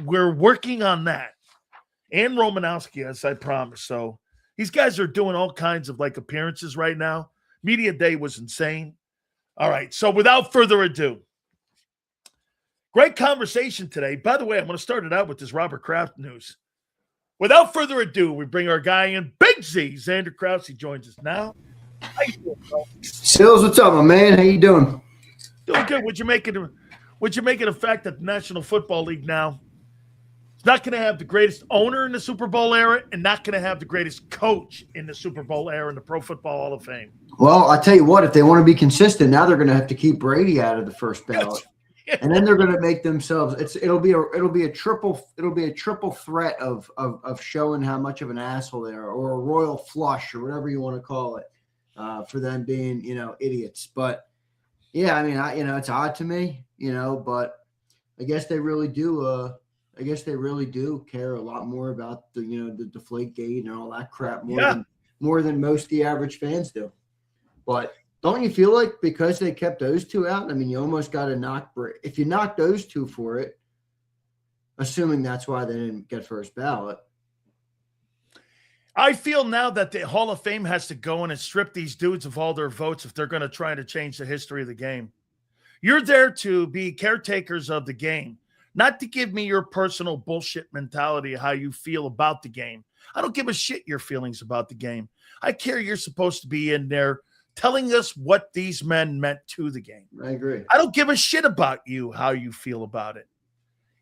we're working on that. And Romanowski, as I promised. So these guys are doing all kinds of like appearances right now. Media day was insane. All right. So without further ado, great conversation today. By the way, I'm going to start it out with this Robert Kraft news. Without further ado, we bring our guy in, Big Z, Zander Krause. He joins us now. How you doing, bro? Sills, what's up, my man? How you doing? Doing good. Would you make it a fact that the National Football League now is not going to have the greatest owner in the Super Bowl era and not going to have the greatest coach in the Super Bowl era in the Pro Football Hall of Fame? Well, I tell you what, if they want to be consistent, now they're going to have to keep Brady out of the first ballot. And then they're going to make themselves. It'll be a triple threat of showing how much of an asshole they are, or a royal flush, or whatever you want to call it, for them being idiots. But yeah, I mean, it's odd to me, but I guess they really do. I guess they really do care a lot more about the deflate gate and all that crap more than most of the average fans do. But don't you feel like because they kept those two out, I mean, you almost got to knock – if you knock those two for it, assuming that's why they didn't get first ballot. I feel now that the Hall of Fame has to go in and strip these dudes of all their votes if they're going to try to change the history of the game. You're there to be caretakers of the game, not to give me your personal bullshit mentality of how you feel about the game. I don't give a shit your feelings about the game. I care you're supposed to be in there telling us what these men meant to the game. I agree. I don't give a shit about you, how you feel about it.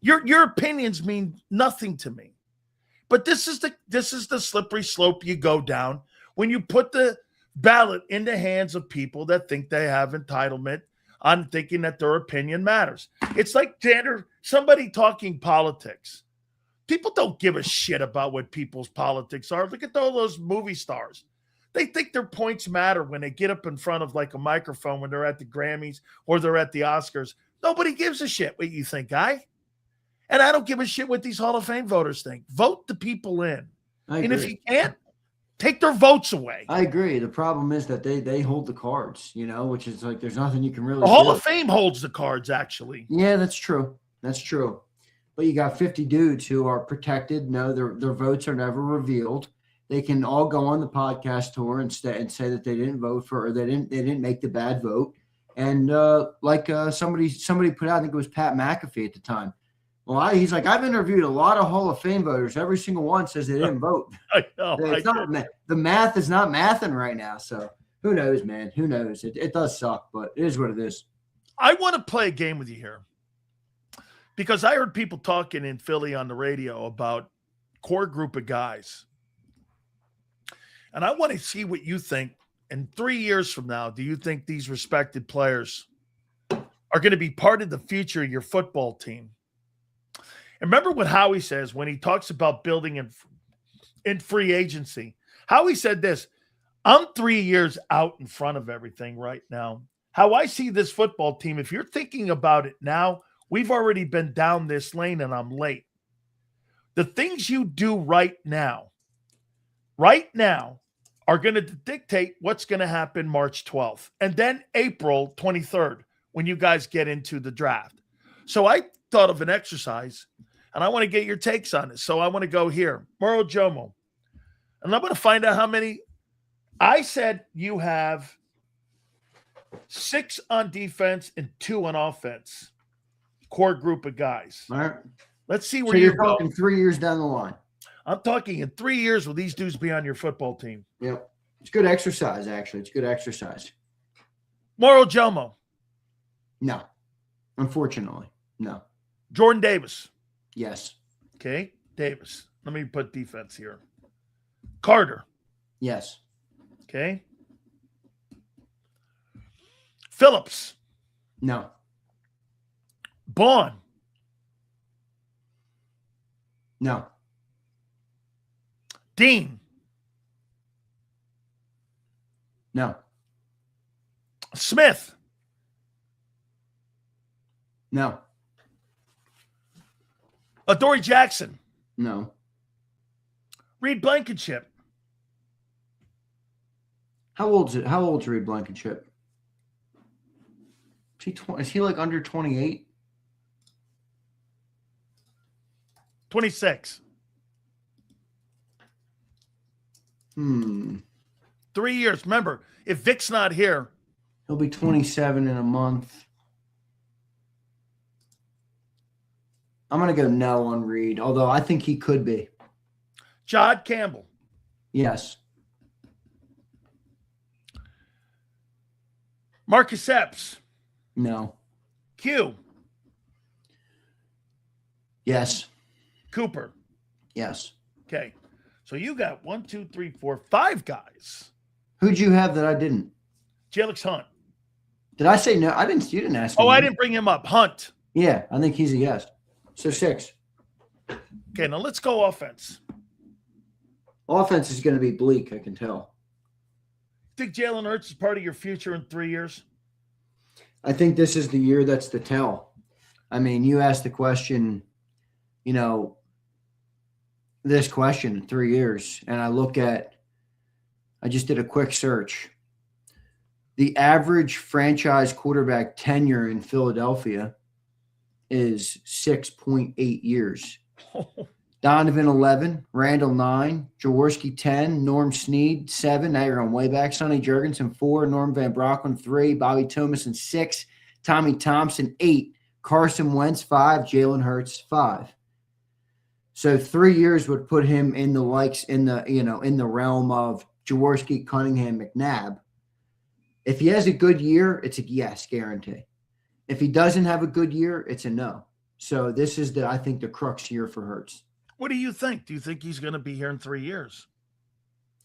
Your opinions mean nothing to me. But this is the slippery slope you go down when you put the ballot in the hands of people that think they have entitlement on thinking that their opinion matters. It's like somebody talking politics. People don't give a shit about what people's politics are. Look at all those movie stars. They think their points matter when they get up in front of like a microphone when they're at the Grammys or they're at the Oscars. Nobody gives a shit what you think, guy. And I don't give a shit what these Hall of Fame voters think. Vote the people in. And if you can't, take their votes away. I agree. The problem is that they hold the cards, which is like there's nothing you can really do. The Hall of Fame holds the cards, actually. Yeah, that's true. That's true. But you got 50 dudes who are protected. No, their votes are never revealed. They can all go on the podcast tour and say that they didn't vote for, or they didn't make the bad vote. And somebody put out, I think it was Pat McAfee at the time. Well, he's like, I've interviewed a lot of Hall of Fame voters. Every single one says they didn't vote. I know. The math is not mathing right now. So who knows, man? Who knows? It does suck, but it is what it is. I want to play a game with you here because I heard people talking in Philly on the radio about core group of guys. And I want to see what you think. In 3 years from now, do you think these respected players are going to be part of the future of your football team? And remember what Howie says when he talks about building in free agency. Howie said this, I'm 3 years out in front of everything right now. How I see this football team, if you're thinking about it now, we've already been down this lane and I'm late. The things you do right now are going to dictate what's going to happen March 12th and then April 23rd when you guys get into the draft. So I thought of an exercise, and I want to get your takes on this. So I want to go here. Moro Jomo. And I'm going to find out how many. I said you have 6 on defense and 2 on offense. Core group of guys. All right. Let's see where so you're talking 3 years down the line. I'm talking in 3 years will these dudes be on your football team? Yep. It's good exercise, actually. It's good exercise. Moro Jomo. No. Unfortunately. No. Jordan Davis. Yes. Okay. Davis. Let me put defense here. Carter. Yes. Okay. Phillips. No. Bond. No. Dean. No. Smith. No. Adoree Jackson. No. Reed Blankenship. How old's Reed Blankenship? Is he like under 28? 26. 3 3 years. Remember, if Vic's not here, he'll be 27 in a month. I'm going to go no on Reed, although I think he could be. Jod Campbell. Yes. Marcus Epps. No. Q. Yes. Cooper. Yes. Okay. So you got 1, 2, 3, 4, 5 guys. Who'd you have that I didn't? Jalix Hunt. Did I say no? I didn't. You didn't ask me. Oh, I didn't bring him up. Hunt. Yeah, I think he's a yes. So 6. Okay, now let's go offense. Offense is going to be bleak, I can tell. Think Jalen Hurts is part of your future in 3 years? I think this is the year that's the tell. I mean, you asked the question, this question in 3 years, and I just did a quick search. The average franchise quarterback tenure in Philadelphia is 6.8 years. Donovan 11, Randall 9, Jaworski 10, Norm Snead 7. Now you're going way back. Sonny Jurgensen 4, Norm Van Brocklin 3, Bobby Thomason 6, Tommy Thompson 8, Carson Wentz 5, Jalen Hurts 5. So 3 years would put him in the likes in the realm of Jaworski, Cunningham, McNabb. If he has a good year, it's a yes, guarantee. If he doesn't have a good year, it's a no. So this is I think the crux year for Hurts. What do you think? Do you think he's going to be here in 3 years?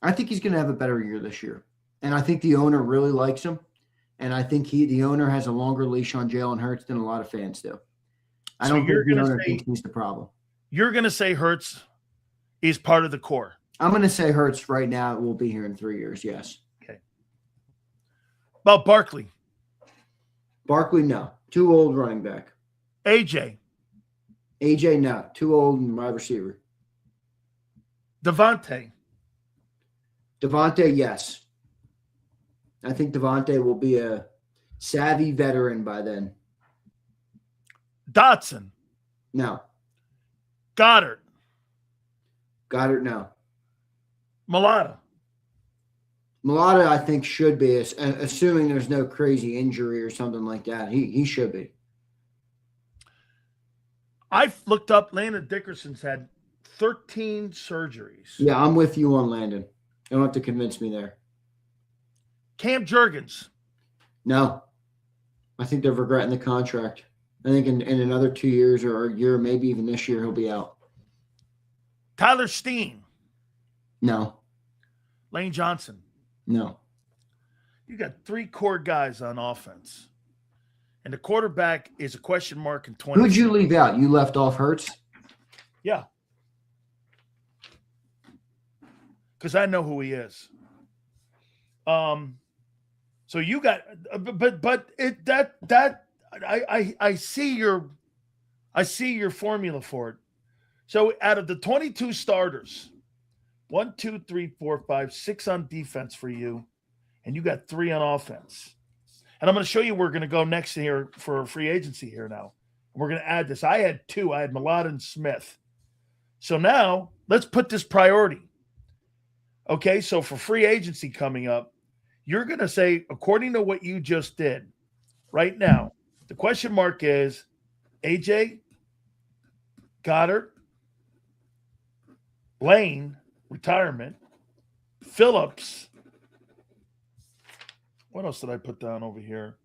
I think he's going to have a better year this year. And I think the owner really likes him. And I think the owner has a longer leash on Jalen Hurts than a lot of fans do. I don't think the owner thinks he's the problem. You're going to say Hurts is part of the core. I'm going to say Hurts right now will be here in 3 years, yes. Okay. About Barkley? Barkley, no. Too old running back. AJ, no. Too old and wide receiver. Devontae, yes. I think Devontae will be a savvy veteran by then. Dotson, No. Goddard, no. Mulata, I think should be, assuming there's no crazy injury or something like that. He should be. I've looked up Landon Dickerson's had 13 surgeries. Yeah, I'm with you on Landon. You don't have to convince me there. Cam Jurgens. No. I think they're regretting the contract. I think in another 2 years or a year, maybe even this year, he'll be out. Tyler Steen. No. Lane Johnson. No. You got 3 core guys on offense. And the quarterback is a question mark in 20. Who'd you leave out? You left off Hurts? Yeah. Because I know who he is. So you got, but it that I see your formula for it. So out of the 22 starters, 1, 2, 3, 4, 5, 6 on defense for you, and you got 3 on offense. And I'm going to show you where we're going to go next here for free agency here now. We're going to add this. I had 2. I had Mulata and Smith. So now let's put this priority. Okay, so for free agency coming up, you're going to say, according to what you just did right now, the question mark is AJ, Goddard, Lane, retirement, Phillips. What else did I put down over here?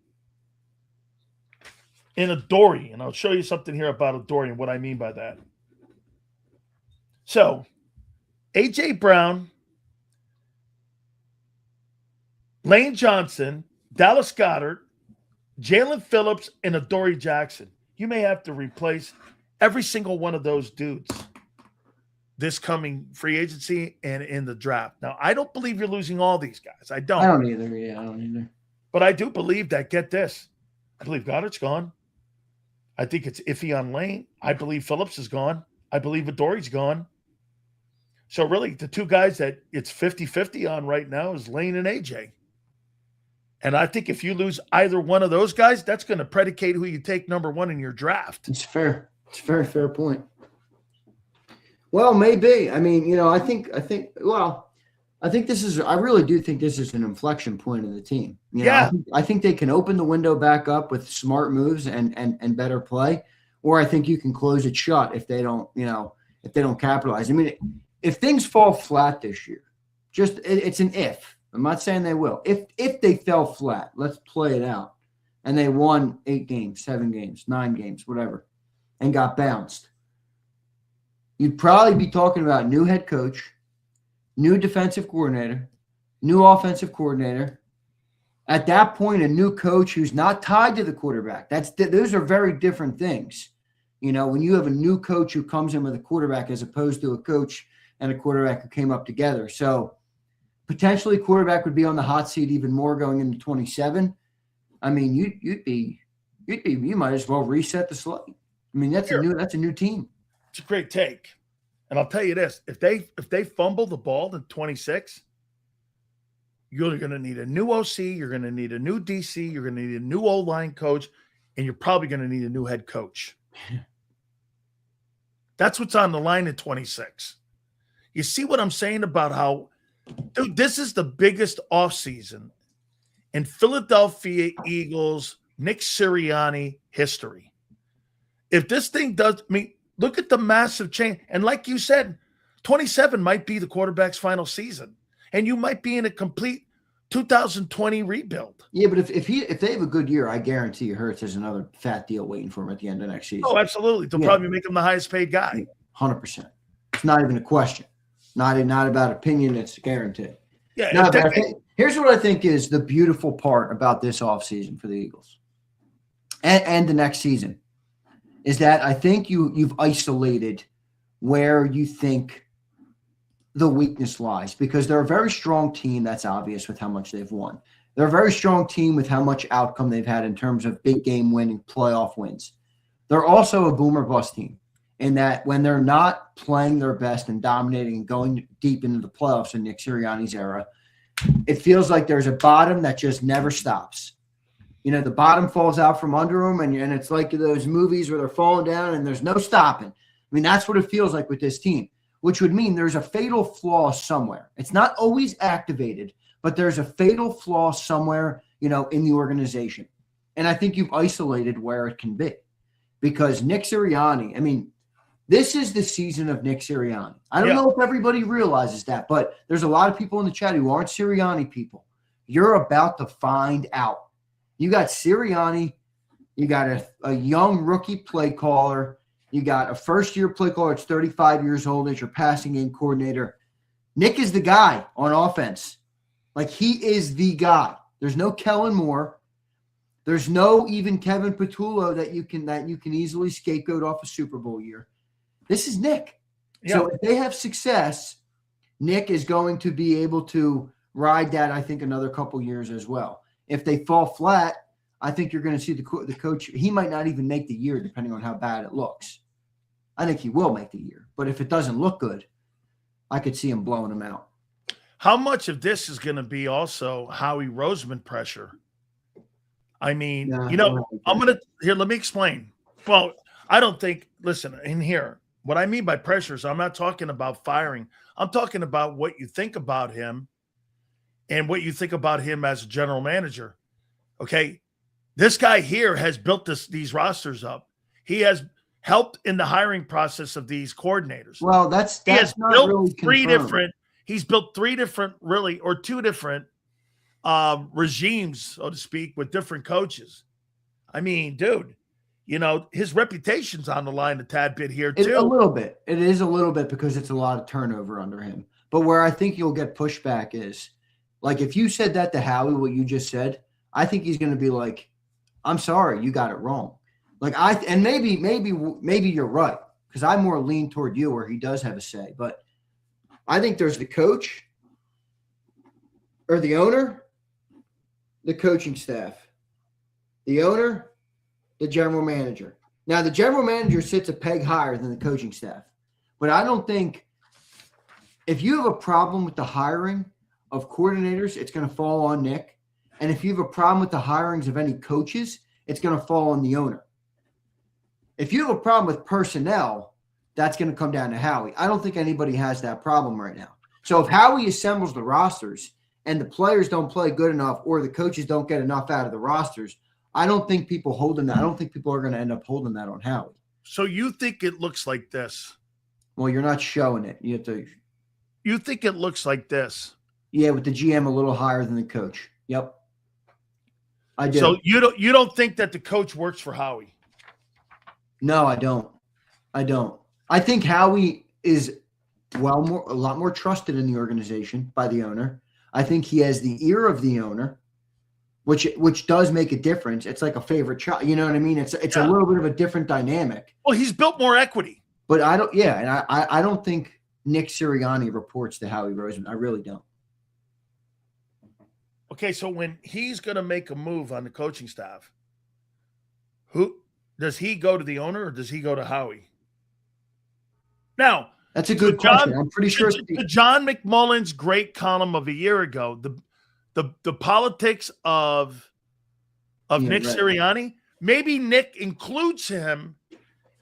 In Adoree, and I'll show you something here about Adoree and what I mean by that. So, A.J. Brown, Lane Johnson, Dallas Goedert, Jalen Phillips, and Adoree Jackson. You may have to replace every single one of those dudes this coming free agency and in the draft. Now, I don't believe you're losing all these guys. I don't. I don't either. Yeah, I don't either. But I do believe that, get this, I believe Goddard's gone. I think it's iffy on Lane. I believe Phillips is gone. I believe Adoree's gone. So really, the 2 guys that it's 50-50 on right now is Lane and AJ. And I think if you lose either one of those guys, that's going to predicate who you take number 1 in your draft. It's fair. It's a very fair point. Well, maybe. I mean, I think this is, I really do think this is an inflection point in the team. Yeah. I think they can open the window back up with smart moves and better play, or I think you can close it shut if they don't, if they don't capitalize. I mean, if things fall flat this year, it's an if. I'm not saying they will. If they fell flat, let's play it out, and they won 8 games, 7 games, 9 games, whatever, and got bounced, you'd probably be talking about new head coach, new defensive coordinator, new offensive coordinator. At that point, a new coach who's not tied to the quarterback. Those are very different things. When you have a new coach who comes in with a quarterback as opposed to a coach and a quarterback who came up together. So potentially quarterback would be on the hot seat even more going into 27. I mean, you might as well reset the slate. I mean, that's a new team. It's a great take. And I'll tell you this, if they fumble the ball in 26, you're going to need a new OC, you're going to need a new DC, you're going to need a new O-line coach, and you're probably going to need a new head coach. That's what's on the line in 26. You see what I'm saying about how, dude, this is the biggest offseason in Philadelphia Eagles, Nick Sirianni history. If this thing does, look at the massive change. And like you said, 27 might be the quarterback's final season. And you might be in a complete 2020 rebuild. Yeah, but if they have a good year, I guarantee you Hurts has another fat deal waiting for him at the end of next season. Oh, absolutely. They'll probably make him the highest paid guy. 100%. It's not even a question. Not about opinion, it's guaranteed. Yeah. No, here's what I think is the beautiful part about this offseason for the Eagles and the next season is that I think you've isolated where you think the weakness lies, because they're a very strong team. That's obvious with how much they've won. They're a very strong team with how much outcome they've had in terms of big game winning, playoff wins. They're also a boomer bust team in that when they're not playing their best and dominating and going deep into the playoffs in Nick Sirianni's era, it feels like there's a bottom that just never stops. The bottom falls out from under them, and it's like those movies where they're falling down and there's no stopping. I mean, that's what it feels like with this team, which would mean there's a fatal flaw somewhere. It's not always activated, but there's a fatal flaw somewhere, in the organization. And I think you've isolated where it can be, because Nick Sirianni, this is the season of Nick Sirianni. I don't know if everybody realizes that, but there's a lot of people in the chat who aren't Sirianni people. You're about to find out. You got Sirianni, you got a young rookie play caller, you got a first-year play caller that's 35 years old as your passing game coordinator. Nick is the guy on offense. Like, he is the guy. There's no Kellen Moore. There's no even Kevin Patullo that you can easily scapegoat off a Super Bowl year. This is Nick. Yeah. So if they have success, Nick is going to be able to ride that, I think, another couple years as well. If they fall flat, I think you're going to see the coach. He might not even make the year, depending on how bad it looks. I think he will make the year. But if it doesn't look good, I could see him blowing him out. How much of this is going to be also Howie Roseman pressure? I'm going to – here, let me explain. Well, I don't think – listen, in here, what I mean by pressure is I'm not talking about firing. I'm talking about what you think about him and what you think about him as a general manager. Okay? This guy here has built these rosters up. He has helped in the hiring process of these coordinators. Well, he has not built really three different really, or two different regimes, so to speak, with different coaches. I mean, dude, his reputation's on the line a tad bit here too. A little bit. It is a little bit because it's a lot of turnover under him. But where I think you'll get pushback is, like, if you said that to Howie, what you just said, I think he's going to be like, I'm sorry, you got it wrong. Like, and maybe you're right, because I more lean toward you where he does have a say. But I think there's the coach or the owner, the coaching staff, the owner, the general manager. Now, the general manager sits a peg higher than the coaching staff. But I don't think if you have a problem with the hiring of coordinators, it's going to fall on Nick. And if you have a problem with the hirings of any coaches, it's going to fall on the owner. If you have a problem with personnel, that's going to come down to Howie. I don't think anybody has that problem right now. So if Howie assembles the rosters and the players don't play good enough or the coaches don't get enough out of the rosters, I don't think people holding that. I don't think people are going to end up holding that on Howie. So you think it looks like this? Well, you're not showing it. You have to. You think it looks like this? Yeah, with the GM a little higher than the coach. Yep. I do. So you don't think that the coach works for Howie? No, I don't. I think Howie is a lot more trusted in the organization by the owner. I think he has the ear of the owner, which does make a difference. It's like a favorite child. You know what I mean? It's a little bit of a different dynamic. Well, he's built more equity. But I don't. Yeah, and I don't think Nick Sirianni reports to Howie Roseman. I really don't. Okay, so when he's going to make a move on the coaching staff, who does he go to, the owner, or does he go to Howie? Now, that's a good question. I'm pretty sure the John McMullen's great column of a year ago, the politics of Nick Sirianni, maybe Nick includes him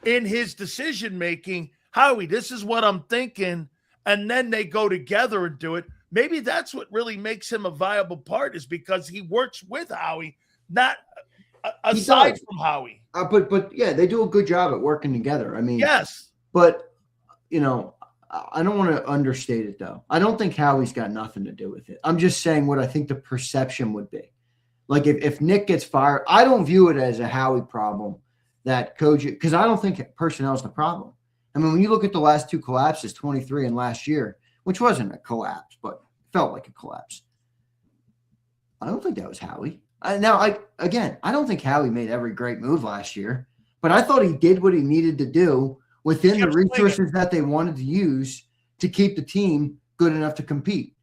in his decision making. Howie, this is what I'm thinking, and then they go together and do it. Maybe that's what really makes him a viable part, is because he works with Howie, not aside from Howie. But yeah, they do a good job at working together. I mean, yes. But, I don't want to understate it, though. I don't think Howie's got nothing to do with it. I'm just saying what I think the perception would be. Like if Nick gets fired, I don't view it as a Howie problem that coach, because I don't think personnel is the problem. I mean, when you look at the last two collapses, 23 and last year, which wasn't a collapse, but felt like a collapse, I don't think that was Howie. I don't think Howie made every great move last year, but I thought he did what he needed to do within the resources that they wanted to use to keep the team good enough to compete.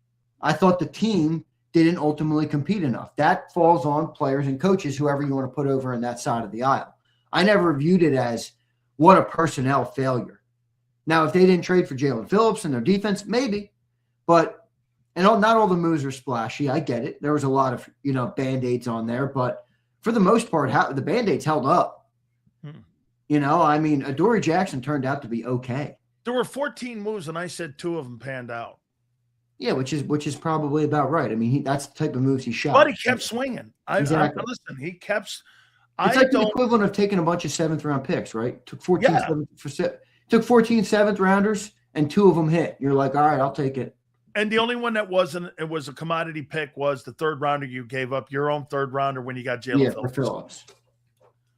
I thought the team didn't ultimately compete enough. That falls on players and coaches, whoever you want to put over in that side of the aisle. I never viewed it as what a personnel failure. Now, if they didn't trade for Jalen Phillips and their defense, maybe, but not all the moves are splashy. I get it. There was a lot of, Band-Aids on there, but for the most part, the Band-Aids held up. Adoree Jackson turned out to be okay. There were 14 moves, and I said 2 of them panned out. Yeah, which is probably about right. I mean, that's the type of moves he shot. But he kept swinging. Exactly. Listen, he kept. It's like the equivalent of taking a bunch of 7th-round picks, right? Took 14 7th rounders, and 2 of them hit. You're like, all right, I'll take it. And the only one that wasn't, it was a commodity pick, was the 3rd rounder you gave up, your own 3rd rounder when you got Jalen Phillips.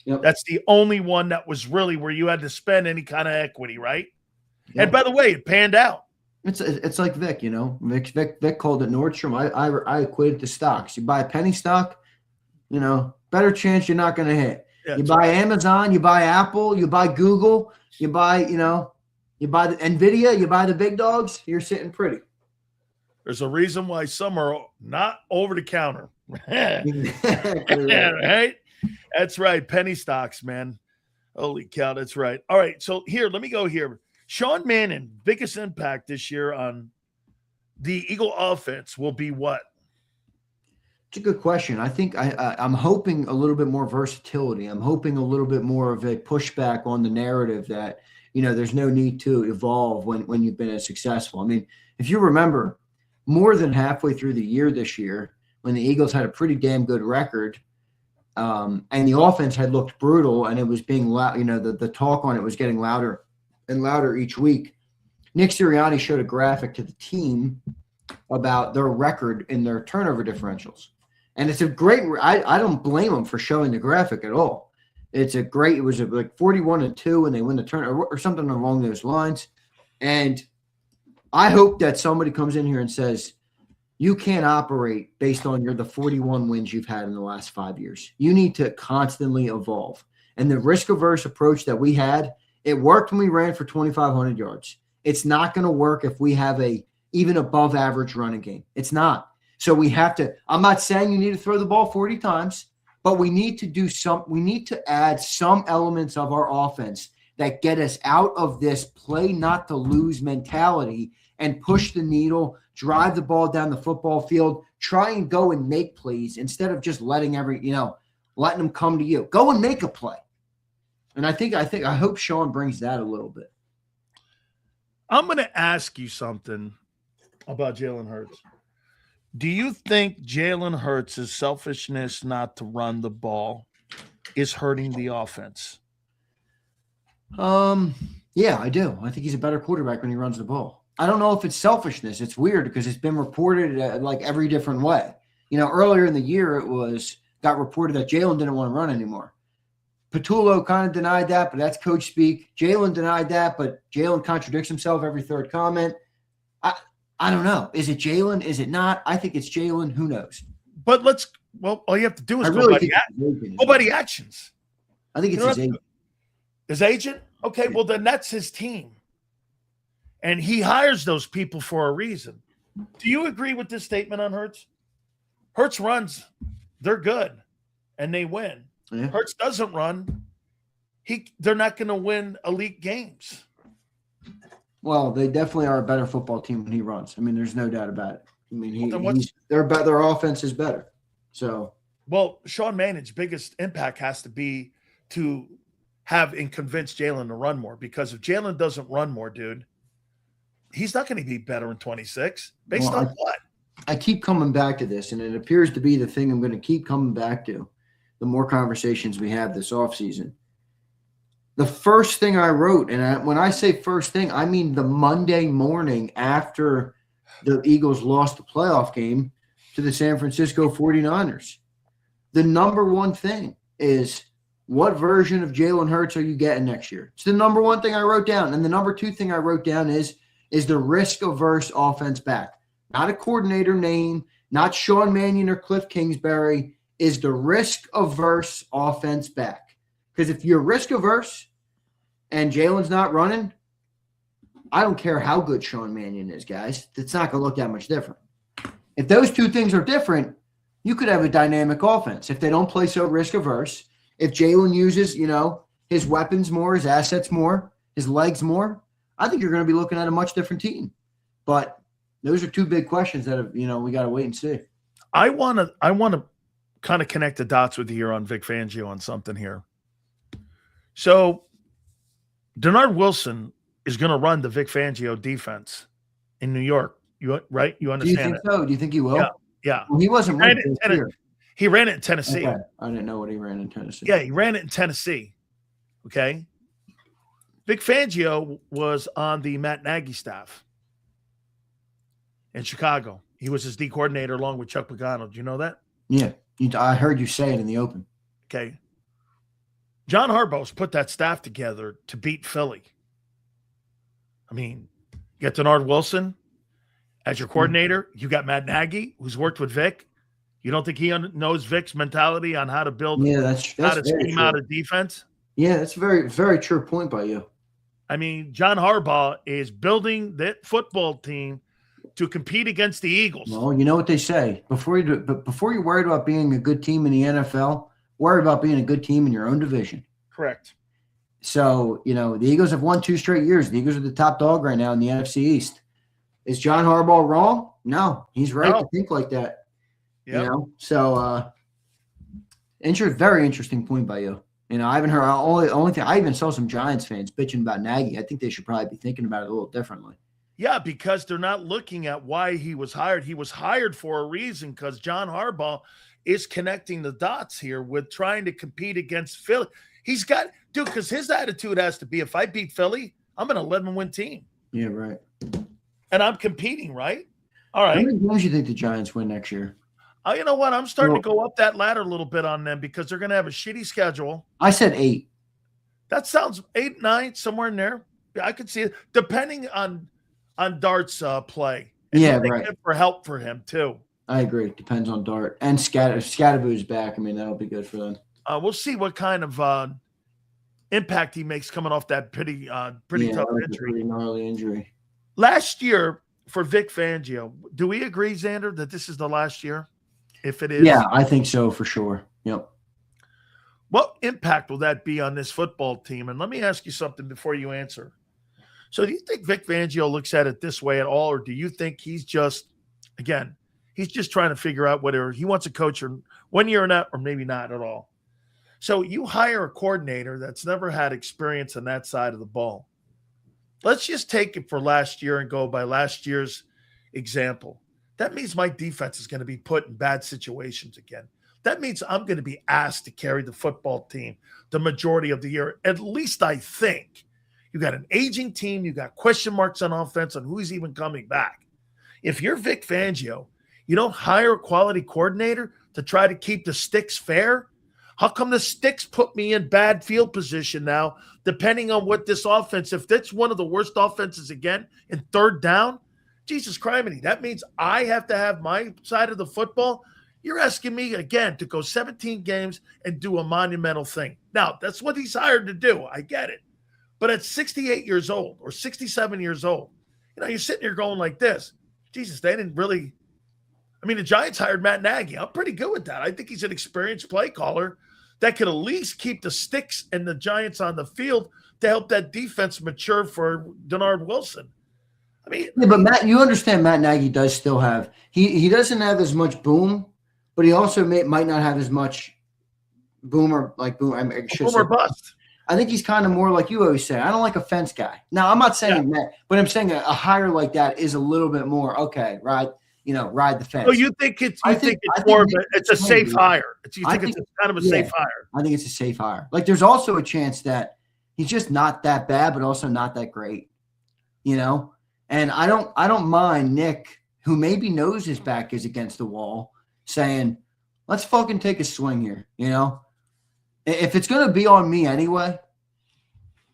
Yep. That's the only one that was really where you had to spend any kind of equity, right? Yep. And by the way, it panned out. It's like Vic, Vic called it Nordstrom. I equated to stocks. You buy a penny stock, better chance you're not going to hit. Yeah, you buy Amazon, you buy Apple, you buy Google, you buy the Nvidia, you buy the big dogs, you're sitting pretty. There's a reason why some are not over the counter. Right? That's right. Penny stocks, man. Holy cow, that's right. All right, so let me go here. Sean Mannion, biggest impact this year on the Eagle offense will be what? It's a good question. I think I'm hoping a little bit more versatility. I'm hoping a little bit more of a pushback on the narrative that, there's no need to evolve when you've been as successful. I mean, if you remember, more than halfway through the year this year, when the Eagles had a pretty damn good record, and the offense had looked brutal, and it was being loud, the talk on it was getting louder and louder each week. Nick Sirianni showed a graphic to the team about their record in their turnover differentials. And it's a great, I don't blame him for showing the graphic at all. It was like 41-2 and they win the turnover or something along those lines. And I hope that somebody comes in here and says, you can't operate based on the 41 wins you've had in the last 5 years. You need to constantly evolve. And the risk-averse approach that we had, it worked when we ran for 2,500 yards. It's not going to work if we have a even above average running game. It's not. So we have to, I'm not saying you need to throw the ball 40 times, but we need to add some elements of our offense that get us out of this play not to lose mentality and push the needle, drive the ball down the football field, try and go and make plays instead of just letting letting them come to you. Go and make a play. And I hope Sean brings that a little bit. I'm going to ask you something about Jalen Hurts. Do you think Jalen Hurts' selfishness not to run the ball is hurting the offense? Yeah, I do. I think he's a better quarterback when he runs the ball. I don't know if it's selfishness. It's weird because it's been reported like every different way. Earlier in the year, got reported that Jalen didn't want to run anymore. Patullo kind of denied that, but that's coach speak. Jalen denied that, but Jalen contradicts himself every third comment. I don't know. Is it Jalen? Is it not? I think it's Jalen. Who knows? But all you have to do is go by the actions. I think it's his agent. His agent? Okay, well, then that's his team. And he hires those people for a reason. Do you agree with this statement on Hurts? Hurts runs, they're good, and they win. Yeah. Hurts doesn't run, they're not going to win elite games. Well, they definitely are a better football team when he runs. I mean, there's no doubt about it. I mean, their offense is better. So, well, Sean Manning's biggest impact has to be to have and convince Jalen to run more, because if Jalen doesn't run more, dude, he's not going to be better in 26. Based on what? I keep coming back to this, and it appears to be the thing I'm going to keep coming back to the more conversations we have this offseason. The first thing I wrote, and when I say first thing, I mean the Monday morning after the Eagles lost the playoff game to the San Francisco 49ers. The number one thing is, what version of Jalen Hurts are you getting next year? It's the number one thing I wrote down. And the number two thing I wrote down is the risk-averse offense back. Not a coordinator name, not Sean Mannion or Cliff Kingsbury, is the risk-averse offense back. Because if you're risk-averse and Jalen's not running, I don't care how good Sean Mannion is, guys. It's not going to look that much different. If those two things are different, you could have a dynamic offense. If they don't play so risk-averse, if Jalen uses, his weapons more, his assets more, his legs more, I think you're going to be looking at a much different team. But those are two big questions that we got to wait and see. I want to kind of connect the dots with you here on Vic Fangio on something here. So Denard Wilson is going to run the Vic Fangio defense in New York. Right? You understand? Do you think so? Do you think he will? Yeah. Well, he wasn't running it here. He ran it in Tennessee. Okay. I didn't know what he ran in Tennessee. Yeah, he ran it in Tennessee. Okay. Vic Fangio was on the Matt Nagy staff in Chicago. He was his D coordinator along with Chuck Pagano. Do you know that? Yeah. I heard you say it in the open. Okay. John Harbaugh's put that staff together to beat Philly. I mean, you got Denard Wilson as your coordinator. You got Matt Nagy, who's worked with Vic. You don't think he knows Vic's mentality on how to build, how to scheme out a defense? Yeah, that's a very, very true point by you. I mean, John Harbaugh is building that football team to compete against the Eagles. Well, you know what they say. Before you're worried about being a good team in the NFL, worry about being a good team in your own division. Correct. So, the Eagles have won 2 straight years. The Eagles are the top dog right now in the NFC East. Is John Harbaugh wrong? No, he's right to think like that. Yep. So very interesting point by you. I haven't heard only thing. I even saw some Giants fans bitching about Nagy. I think they should probably be thinking about it a little differently. Yeah, because they're not looking at why he was hired. He was hired for a reason, because John Harbaugh is connecting the dots here with trying to compete against Philly. He's got, dude, because his attitude has to be, if I beat Philly, I'm an 11-win team. Yeah, right. And I'm competing, right? All right. How many games do you think the Giants win next year? You know what? I'm starting to go up that ladder a little bit on them, because they're going to have a shitty schedule. I said 8. That sounds 8, 9, somewhere in there. I could see it, depending on Dart's play. And yeah, right. For help for him too. I agree. Depends on Dart and Scatterboot's back. I mean, that'll be good for them. We'll see what kind of impact he makes coming off that pretty tough injury. Pretty gnarly injury. Last year for Vic Fangio, do we agree, Zander, that this is the last year? If it is, yeah, I think so for sure. Yep. What impact will that be on this football team? And let me ask you something before you answer. So do you think Vic Fangio looks at it this way at all, or do you think he's just trying to figure out whether he wants a coach or 1 year or not, or maybe not at all? So you hire a coordinator that's never had experience on that side of the ball. let's just take it for last year and go by last year's example. That means my defense is going to be put in bad situations again. That means I'm going to be asked to carry the football team the majority of the year. At least I think. You got an aging team. You got question marks on offense on who's even coming back. If you're Vic Fangio, you don't hire a quality coordinator to try to keep the sticks fair. How come the sticks put me in bad field position now, depending on what this offense, if that's one of the worst offenses again in third down, Jesus criminy, that means I have to have my side of the football. You're asking me again to go 17 games and do a monumental thing. Now, that's what he's hired to do. I get it. But at 68 years old or 67 years old, you're sitting here going like this. Jesus, they didn't really. I mean, the Giants hired Matt Nagy. I'm pretty good with that. I think he's an experienced play caller that could at least keep the sticks and the Giants on the field to help that defense mature for Denard Wilson. I mean, yeah, but Matt, you understand Matt Nagy does still have he doesn't have as much boom, but he also might not have as much boom or bust. I think he's kind of more like you always say. I don't like a fence guy. Now, I'm not saying that, but I'm saying a hire like that is a little bit more okay, right? Ride the fence. So you think it's a safe hire? You think it's kind of a safe hire? I think it's a safe hire. Like there's also a chance that he's just not that bad, but also not that great. And I don't mind Nick, who maybe knows his back is against the wall, saying, let's fucking take a swing here, If it's going to be on me anyway,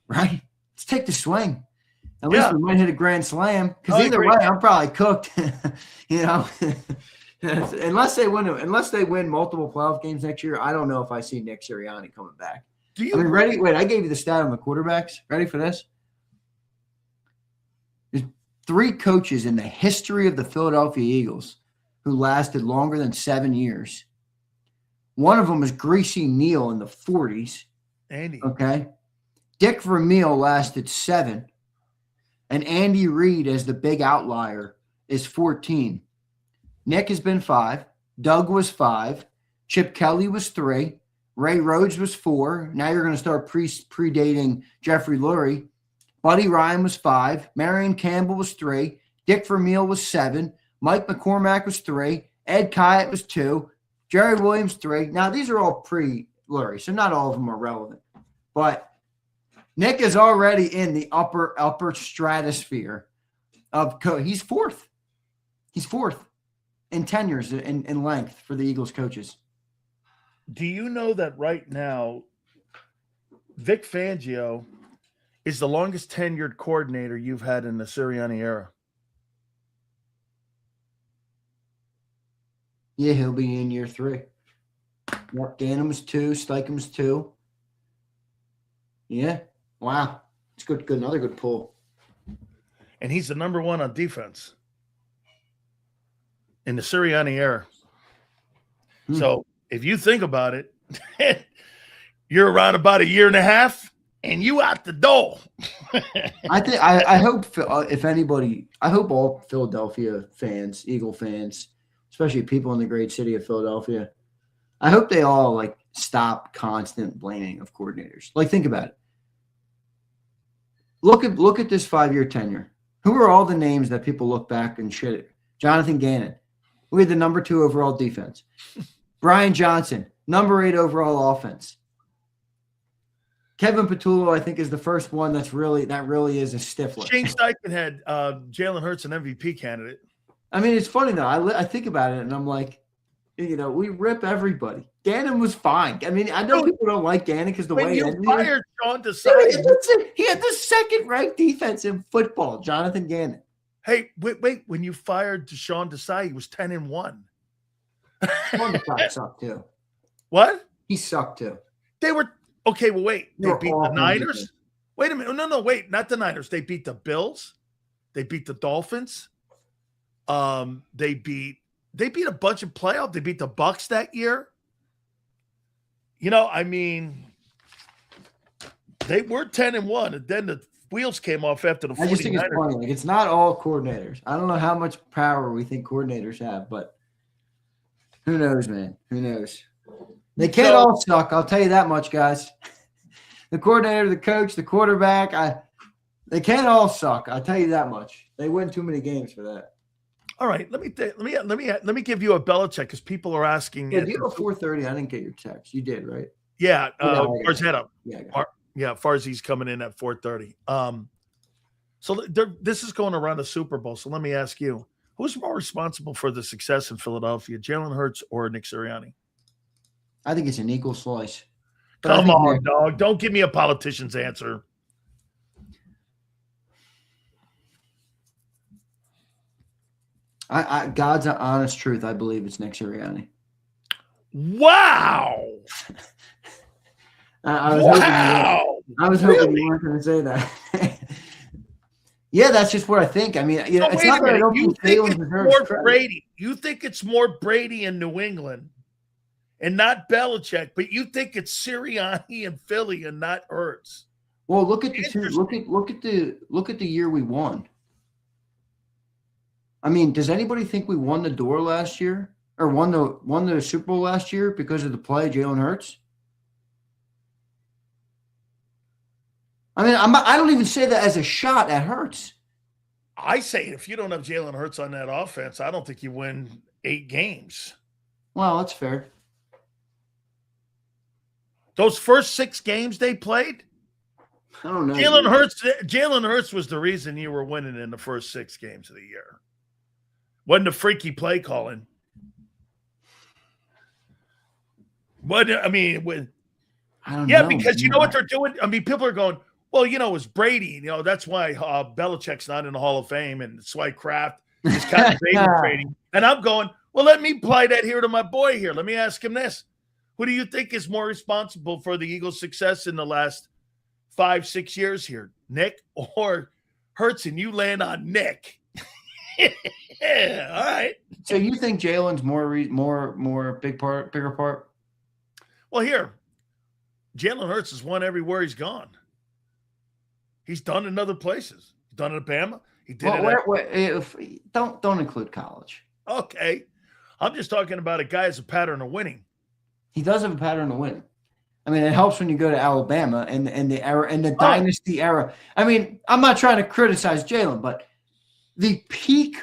right? Let's take the swing. At least we might hit a grand slam. Because either way, I'm probably cooked, Unless they win multiple playoff games next year, I don't know if I see Nick Sirianni coming back. Ready? Wait, I gave you the stat on the quarterbacks. Ready for this? There's 3 coaches in the history of the Philadelphia Eagles who lasted longer than 7 years. One of them is Greasy Neal in the 40s. Andy. Okay. Dick Vermeil lasted 7. And Andy Reid, as the big outlier, is 14. Nick has been 5. Doug was 5. Chip Kelly was 3. Ray Rhodes was 4. Now you're going to start predating Jeffrey Lurie. Buddy Ryan was 5. Marion Campbell was 3. Dick Vermeil was 7. Mike McCormack was 3. Ed Kyatt was 2. Jerry Williams 3. Now these are all pre-Lurie, so not all of them are relevant. But Nick is already in the upper stratosphere of he's 4th. He's 4th in tenures in length for the Eagles coaches. Do you know that right now, Vic Fangio is the longest tenured coordinator you've had in the Sirianni era? Yeah, he'll be in year 3. Mark Gannon was 2. Steichen was 2. Yeah. Wow. It's good. Another good pull. And he's the number 1 on defense in the Sirianni era. So if you think about it, you're around about a year and a half and you out the door. I hope if anybody, I hope all Philadelphia fans, Eagle fans, especially people in the great city of Philadelphia, I hope they all stop constant blaming of coordinators. Think about it. Look at this 5-year tenure. Who are all the names that people look back and shit at? Jonathan Gannon. We had the number 2 overall defense. Brian Johnson, number 8 overall offense. Kevin Patullo, I think, is the first one that really is a stifler. Shane Steichen had Jalen Hurts an MVP candidate. I mean, it's funny though. I think about it and I'm like, we rip everybody. Gannon was fine. I mean, I know people don't like Gannon because the way he fired Sean Desai. He had the 2nd-ranked defense in football, Jonathan Gannon. Hey, wait! When you fired Sean Desai, he was 10-1. Sean Desai sucked too. What? He sucked too. They were okay. Well, wait. They beat the Niners. Wait a minute. No, wait. Not the Niners. They beat the Bills. They beat the Dolphins. They beat a bunch of playoffs. They beat the Bucks that year. I mean, they were 10-1, and then the wheels came off after the 49ers. I just think it's funny. It's not all coordinators. I don't know how much power we think coordinators have, but who knows, man? Who knows? They can't all suck. I'll tell you that much, guys. The coordinator, the coach, the quarterback. They can't all suck. I'll tell you that much. They win too many games for that. All right, let me give you a Belichick because people are asking. Yeah, do you have a 4:30? I didn't get your text. You did, right? Yeah, Farzetta. Yeah, Farzi's coming in at 4:30. So this is going around the Super Bowl. So let me ask you, who's more responsible for the success in Philadelphia, Jalen Hurts or Nick Sirianni? I think it's an equal slice. Come on, dog. Don't give me a politician's answer. God's honest truth, I believe it's Nick Sirianni. Wow. I was hoping you weren't going to say that. Yeah, that's just what I think. I mean, it's not that I don't think Jalen deserves credit. Brady. You think it's more Brady in New England and not Belichick, but you think it's Sirianni in Philly and not Hurts. Well, look at the year we won. I mean, does anybody think we won the door last year or won the Super Bowl last year because of the play of Jalen Hurts? I mean, I don't even say that as a shot at Hurts. I say if you don't have Jalen Hurts on that offense, I don't think you win 8 games. Well, that's fair. Those first 6 games they played, I don't know. Jalen Hurts was the reason you were winning in the first 6 games of the year. Wasn't a freaky play calling. But I mean, I don't know. Because you know what they're doing. I mean, people are going, well, it was Brady. That's why Belichick's not in the Hall of Fame, and that's why Kraft is kind of trading. And I'm going, well, let me apply that here to my boy here. Let me ask him this: who do you think is more responsible for the Eagles' success in the last 5-6 years here, Nick or Hurts? And you land on Nick. Yeah, all right. So you think Jalen's more bigger part? Well, here, Jalen Hurts has won everywhere he's gone. He's done in other places. He's done it at Bama. He did don't include college. Okay, I'm just talking about a guy has a pattern of winning. He does have a pattern of winning. I mean, it helps when you go to Alabama and the era and the dynasty era. I mean, I'm not trying to criticize Jalen, but the peak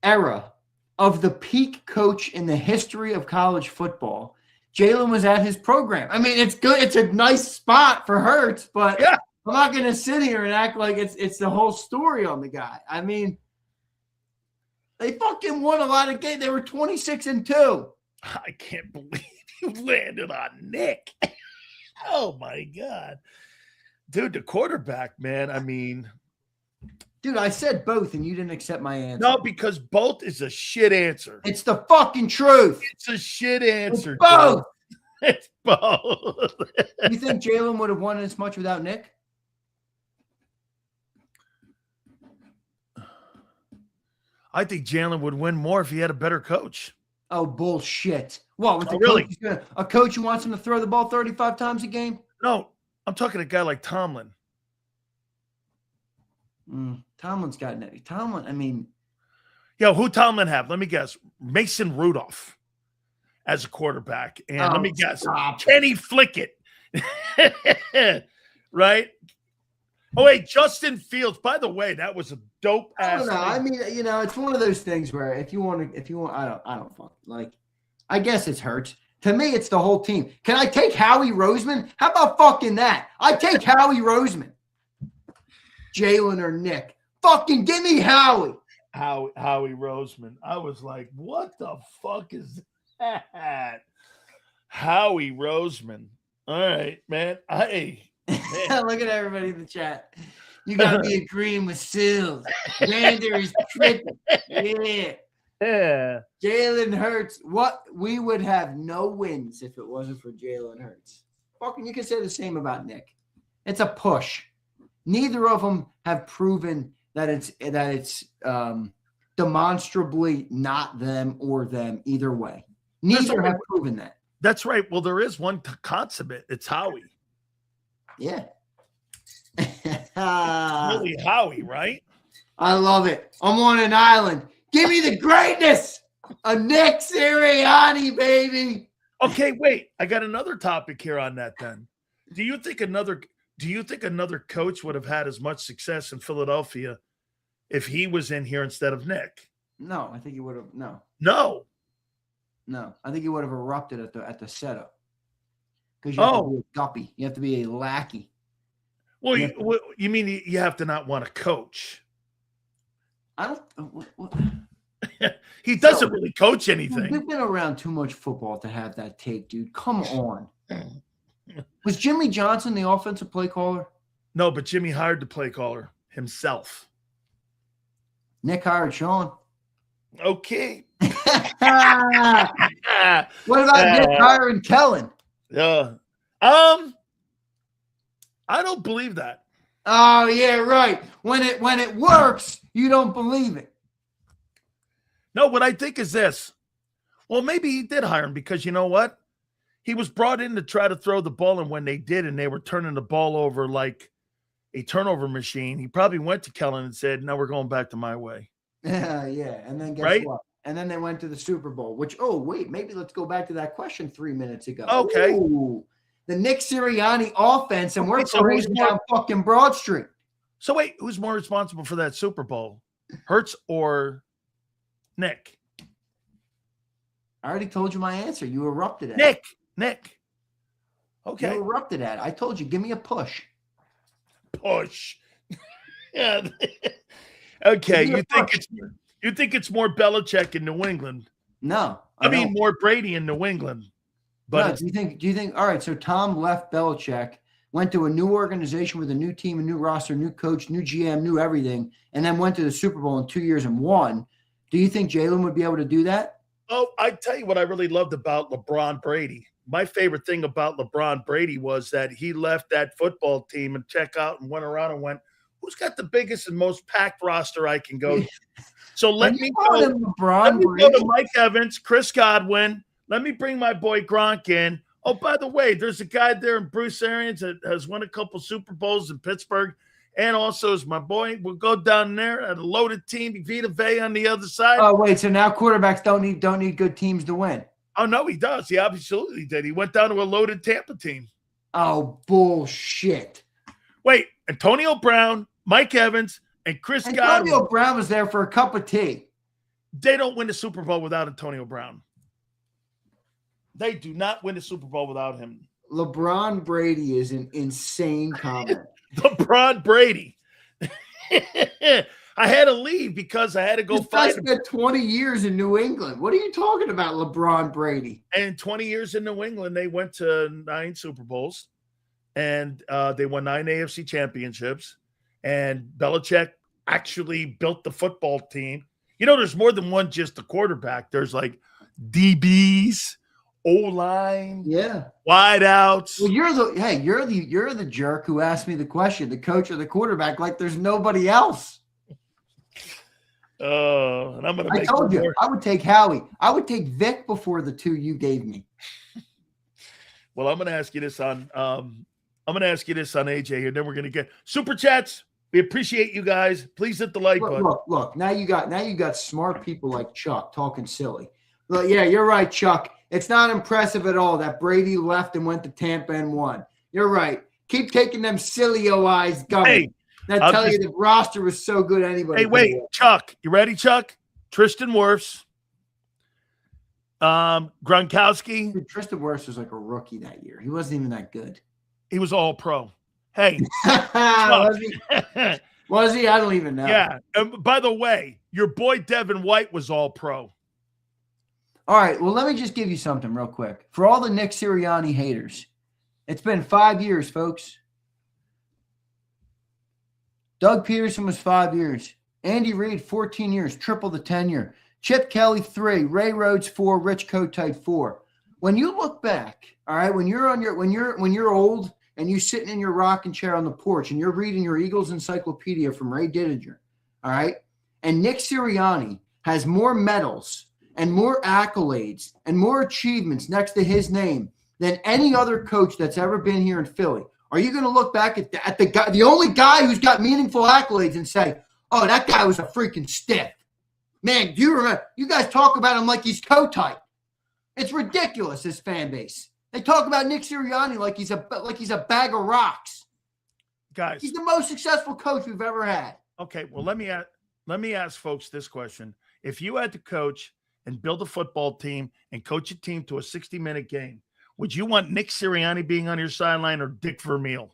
era of the peak coach in the history of college football, Jalen was at his program. I mean, it's good. It's a nice spot for Hurts, but I'm not going to sit here and act like it's the whole story on the guy. I mean, they fucking won a lot of games. They were 26-2. I can't believe you landed on Nick. Oh, my God. Dude, the quarterback, man, I mean. Dude, I said both, and you didn't accept my answer. No, because both is a shit answer. It's the fucking truth. It's a shit answer. It's both. It's both. You think Jalen would have won as much without Nick? I think Jalen would win more if he had a better coach. Oh, bullshit. What, with the really? A coach who wants him to throw the ball 35 times a game? No, I'm talking a guy like Tomlin. Tomlin's got Nick. Tomlin, I mean. Who Tomlin have? Let me guess. Mason Rudolph as a quarterback. And let me guess. Kenny Flickett. Right? Oh, wait, Justin Fields. By the way, that was a dope ass. I don't know. I mean, it's one of those things where if you want, I don't fuck. Like, I guess it's Hurts. To me, it's the whole team. Can I take Howie Roseman? How about fucking that? I take Howie Roseman. Jalen or Nick. Fucking give me Howie. Howie Roseman. I was like, what the fuck is that? Howie Roseman. All right, man. Hey. Look at everybody in the chat. You got to be agreeing with Sills. Zander is tripping. Yeah. Jalen Hurts. We would have no wins if it wasn't for Jalen Hurts. Fucking, you can say the same about Nick. It's a push. Neither of them have proven that it's demonstrably not them or them either way. Neither have proven that. That's right. Well, there is one consummate. It's Howie. Yeah. Really Howie, right? I love it. I'm on an island. Give me the greatness of Nick Sirianni, baby. Okay, wait. I got another topic here on that then. Do you think do you think another coach would have had as much success in Philadelphia if he was in here instead of Nick? No, I think he would have. No. I think he would have erupted at the setup. Because you have to be a guppy. You have to be a lackey. Well, you mean you have to not want to coach? I don't. He doesn't really coach anything. We've been around too much football to have that take, dude. Come on. Was Jimmy Johnson the offensive play caller? No, but Jimmy hired the play caller himself. Nick hired Sean. Okay. What about Nick hiring Kellen? Yeah. I don't believe that. Oh, yeah, right. When it works, you don't believe it. No, what I think is this. Well, maybe he did hire him because you know what? He was brought in to try to throw the ball, and when they did, and they were turning the ball over like a turnover machine, he probably went to Kellen and said, "No, we're going back to my way." Yeah. And then guess what? And then they went to the Super Bowl, which, maybe let's go back to that question 3 minutes ago. Okay. Ooh, the Nick Sirianni offense, and we're parading down fucking Broad Street. So wait, who's more responsible for that Super Bowl? Hurts or Nick? I already told you my answer. You erupted at it. Nick. Okay. You erupted at it. I told you, give me a push. Push. Yeah. Okay. You think it's more Belichick in New England? No. I mean more Brady in New England. But no, do you think all right, so Tom left Belichick, went to a new organization with a new team, a new roster, new coach, new GM, new everything, and then went to the Super Bowl in 2 years and won. Do you think Jalen would be able to do that? Oh, I tell you what I really loved about LeBron Brady. My favorite thing about LeBron Brady was that he left that football team and checked out and went around and went, who's got the biggest and most packed roster I can go to? So let me go to Mike Evans, Chris Godwin. Let me bring my boy Gronk in. Oh, by the way, there's a guy there in Bruce Arians that has won a couple Super Bowls in Pittsburgh. And also is my boy. We'll go down there at a loaded team, Vita Vea on the other side. Oh, wait, so now quarterbacks don't need good teams to win. Oh, no, he does. He absolutely did. He went down to a loaded Tampa team. Oh, bullshit. Wait, Antonio Brown, Mike Evans, and Chris Godwin. Antonio Brown was there for a cup of tea. They don't win the Super Bowl without Antonio Brown. They do not win the Super Bowl without him. LeBron Brady is an insane comment. LeBron Brady. I had to leave because I had to go fight. He spent 20 years in New England. What are you talking about, LeBron Brady? And 20 years in New England, they went to 9 Super Bowls, and they won 9 AFC championships. And Belichick actually built the football team. You know, there's more than one just a quarterback. There's like DBs, O-line, wideouts. Well, you're the jerk who asked me the question, the coach or the quarterback, like there's nobody else. And I'm gonna. I told you I would take Howie. I would take Vic before the 2 you gave me. Well, I'm gonna ask you this on. I'm gonna ask you this on AJ here. Then we're gonna get super chats. We appreciate you guys. Please hit the like button. Look. Now you got smart people like Chuck talking silly. Look, yeah, you're right, Chuck. It's not impressive at all that Brady left and went to Tampa and won. You're right. Keep taking them Sileo eyes going. Hey, that tell you the roster was so good anybody. Hey, wait, Chuck. You ready, Chuck? Tristan Wirfs. Gronkowski. Dude, Tristan Wirfs was like a rookie that year. He wasn't even that good. He was all pro. Hey. Was he? I don't even know. Yeah. By the way, your boy Devin White was all pro. All right, well, let me just give you something real quick. For all the Nick Sirianni haters, it's been 5 years, folks. Doug Peterson was 5 years. Andy Reid, 14 years, triple the tenure. Chip Kelly, 3. Ray Rhodes, 4. Rich Kotite, 4. When you look back, all right, when you're old and you're sitting in your rocking chair on the porch and you're reading your Eagles Encyclopedia from Ray Didinger, all right, and Nick Sirianni has more medals and more accolades and more achievements next to his name than any other coach that's ever been here in Philly. Are you going to look back at the guy, the only guy who's got meaningful accolades, and say, "Oh, that guy was a freaking stiff"? Man, do you remember? You guys talk about him like he's Kotite. It's ridiculous. This fan base. They talk about Nick Sirianni like he's a bag of rocks. guys. He's the most successful coach we've ever had. Okay, well, let me ask folks this question. If you had to coach and build a football team and coach a team to a 60-minute game, would you want Nick Sirianni being on your sideline or Dick Vermeil?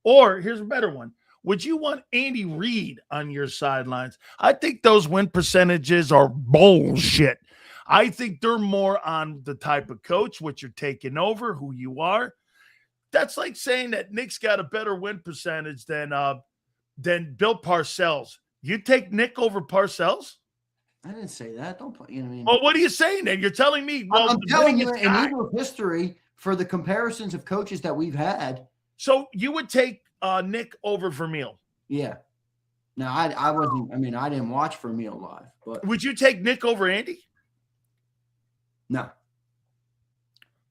Or here's a better one. Would you want Andy Reid on your sidelines? I think those win percentages are bullshit. I think they're more on the type of coach, what you're taking over, who you are. That's like saying that Nick's got a better win percentage than Bill Parcells. You take Nick over Parcells? I didn't say that. Don't put, you know what I mean? Well, what are you saying then? You're telling me. Well, I'm telling you, in Eagle history, for the comparisons of coaches that we've had. So you would take Nick over Vermeil? Yeah. Now, I wasn't, I mean, I didn't watch Vermeil live, but. Would you take Nick over Andy? No.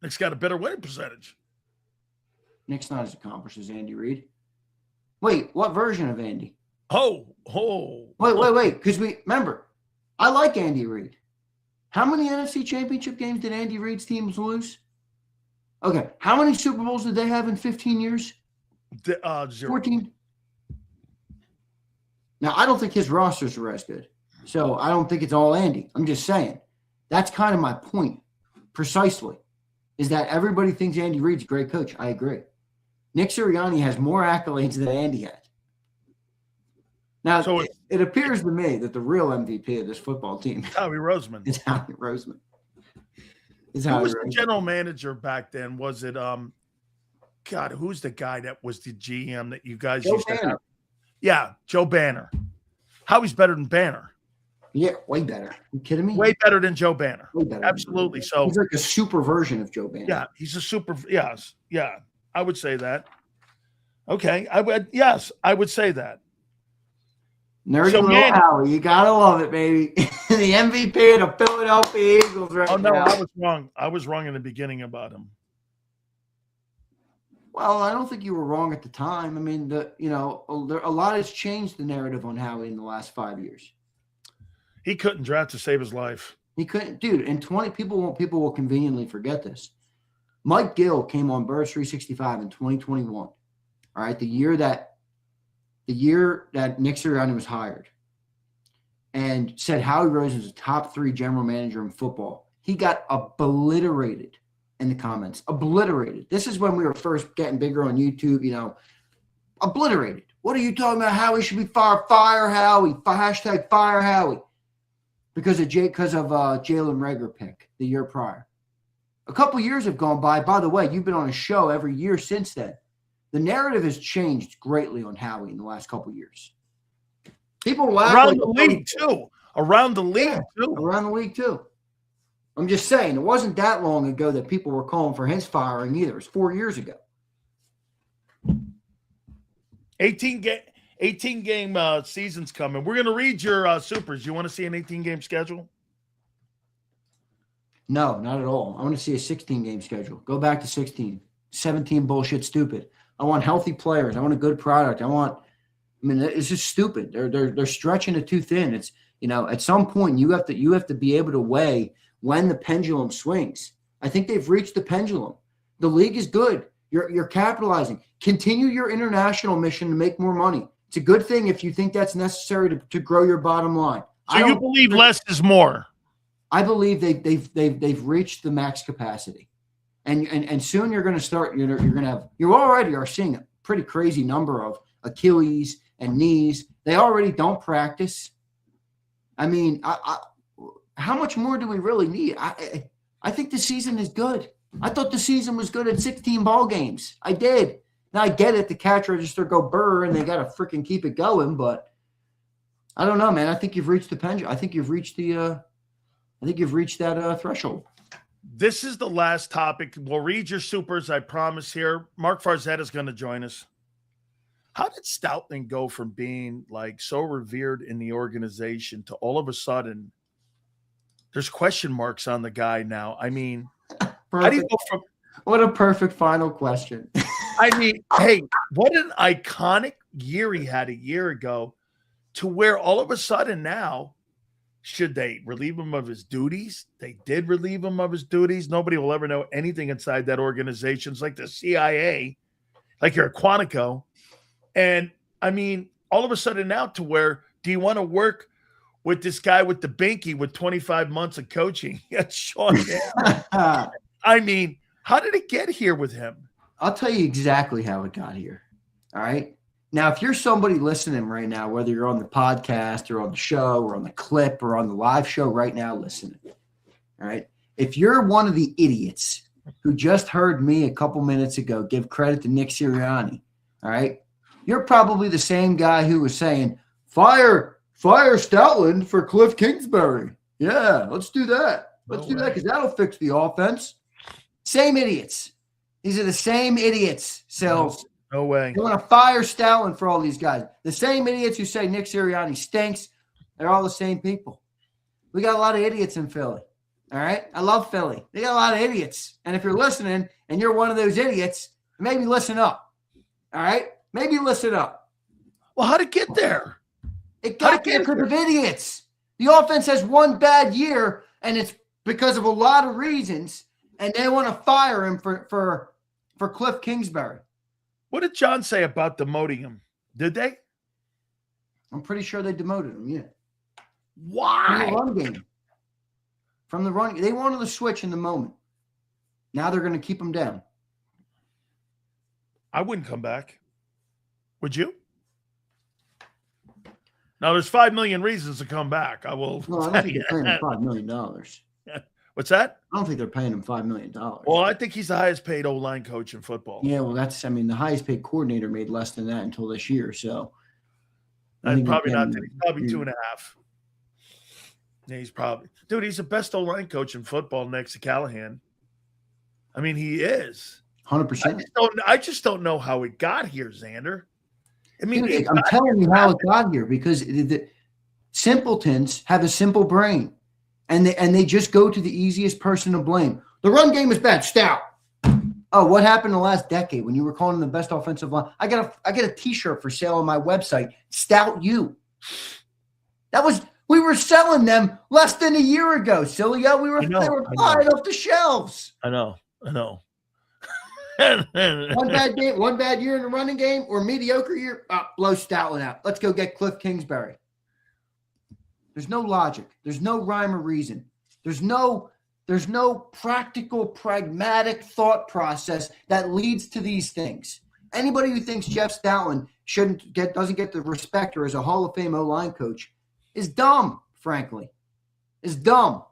Nick's got a better winning percentage. Nick's not as accomplished as Andy Reid. Wait, what version of Andy? Wait. Because remember, I like Andy Reid. How many NFC Championship games did Andy Reid's teams lose? Okay. How many Super Bowls did they have in 15 years? 0. 14. Now, I don't think his rosters are as good. So I don't think it's all Andy. I'm just saying. That's kind of my point, precisely, is that everybody thinks Andy Reid's a great coach. I agree. Nick Sirianni has more accolades than Andy had. Now, so it appears to me that the real MVP of this football team Howie Roseman. is Howie Roseman. Who was the general manager back then? Was it God, who's the guy that was the GM that you guys used to have? Yeah, Joe Banner. Howie's better than Banner. Yeah, way better. Are you kidding me? Way better than Joe Banner. Way better. Absolutely. So he's like a super version of Joe Banner. Yeah, he's a super. Yes, yeah, I would say that. Okay, I would say that. There's Howie. You gotta love it, baby. The MVP of the Philadelphia Eagles right now. Oh no, I was wrong. I was wrong in the beginning about him. Well, I don't think you were wrong at the time. I mean, a lot has changed the narrative on Howie in the last 5 years. He couldn't draft to save his life. He couldn't, dude. And 20 people will conveniently forget this. Mike Gill came on Birds 365 in 2021. All right, the year that Nick Sirianni was hired, and said Howie Roseman was a top 3 general manager in football. He got obliterated in the comments. Obliterated. This is when we were first getting bigger on YouTube. Obliterated. What are you talking about? Howie should be fired. Fire Howie. Hashtag fire Howie. Because of Jalen Reagor pick the year prior. A couple years have gone by. By the way, you've been on a show every year since then. The narrative has changed greatly on Howie in the last couple years. People around the league too. Around the league too. I'm just saying, it wasn't that long ago that people were calling for his firing either. It was 4 years ago. 18 game season's coming. We're going to read your supers. You want to see an 18-game schedule? No, not at all. I want to see a 16-game schedule. Go back to 16. 17 bullshit stupid. I want healthy players. I want a good product. It's just stupid. They're stretching it too thin. It's, at some point you have to be able to weigh when the pendulum swings. I think they've reached the pendulum. The league is good. You're capitalizing. Continue your international mission to make more money. It's a good thing if you think that's necessary to grow your bottom line. So you believe less is more? I believe they've reached the max capacity. And soon you're going to start, you already are seeing a pretty crazy number of Achilles and knees. They already don't practice. I mean, how much more do we really need? I think the season is good. I thought the season was good at 16 ball games. I did. Now I get it. The cash register go burr and they got to freaking keep it going. But I don't know, man. I think you've reached the pendulum. I think you've reached that threshold. This is the last topic. We'll read your supers, I promise here. Marc Farzetta is going to join us. How did Stoutland go from being like so revered in the organization to all of a sudden there's question marks on the guy now? I mean, how do you go from what a perfect final question. I mean, hey, what an iconic year he had a year ago to where all of a sudden now, should they relieve him of his duties? They did relieve him of his duties. Nobody will ever know anything inside that organization. It's like the CIA, like you're a Quantico. And I mean, all of a sudden now to where do you want to work with this guy with the binky with 25 months of coaching? Sean. I mean, how did it get here with him? I'll tell you exactly how it got here. All right. Now, if you're somebody listening right now, whether you're on the podcast or on the show or on the clip or on the live show right now, listening. All right. If you're one of the idiots who just heard me a couple minutes ago give credit to Nick Sirianni, all right, you're probably the same guy who was saying, fire Stoutland for Cliff Kingsbury. Yeah, let's do that. Let's do that because that'll fix the offense. Same idiots. These are the same idiots, Sills. No way. You want to fire Stoutland for all these guys. The same idiots who say Nick Sirianni stinks, they're all the same people. We got a lot of idiots in Philly. All right? I love Philly. They got a lot of idiots. And if you're listening and you're one of those idiots, maybe listen up. All right? Maybe listen up. Well, how'd it get there? It got there because of idiots. The offense has one bad year, and it's because of a lot of reasons, and they want to fire him for Cliff Kingsbury. What did John say about demoting him? Did they? I'm pretty sure they demoted him, yeah. Why? From the run game. From the run game. They wanted to switch in the moment. Now they're going to keep him down. I wouldn't come back. Would you? Now, there's 5 million reasons to come back. I will. No, I don't think they're paying him $5 million. What's that? I don't think they're paying him $5 million. Well, I think he's the highest paid O-line coach in football. Yeah, well, the highest paid coordinator made less than that until this year. So probably not. He's probably 2.5. Yeah, he's the best O-line coach in football next to Callahan. I mean, he is 100%. I just don't know how it got here, Zander. I mean, dude, I'm telling you how it got here because the simpletons have a simple brain. And they just go to the easiest person to blame. The run game is bad. Stout. Oh, what happened in the last decade when you were calling them the best offensive line? I got a T-shirt for sale on my website. Stout you. We were selling them less than a year ago, Sileo. They were flying off the shelves. I know. One bad year in the running game or mediocre year. Blow Stoutland out. Let's go get Cliff Kingsbury. There's no logic. There's no rhyme or reason. There's no practical, pragmatic thought process that leads to these things. Anybody who thinks Jeff Stoutland doesn't get the respect or as a Hall of Fame O-line coach is dumb, frankly. Is dumb.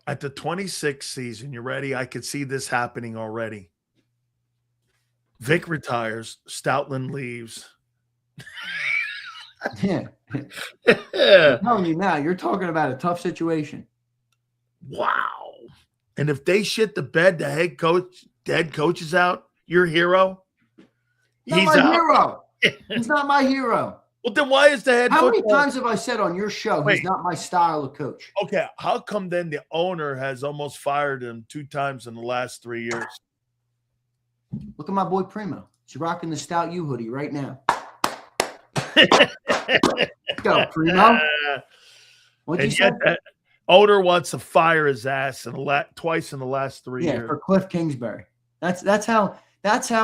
At the 26th season, you ready? I could see this happening already. Vic retires. Stoutland leaves. Yeah. I'm telling you now, you're talking about a tough situation. Wow. And if they shit the bed, the head coach is out, your hero. He's not my hero. He's not my hero. Well, then why is the head coach? How many times have I said on your show he's not my style of coach? Okay. How come then the owner has almost fired him 2 times in the last 3 years? Look at my boy Primo. He's rocking the Stout U hoodie right now. Go, Primo. What'd you say? Owner wants to fire his ass twice in the last 3 years. Yeah, for Cliff Kingsbury. That's how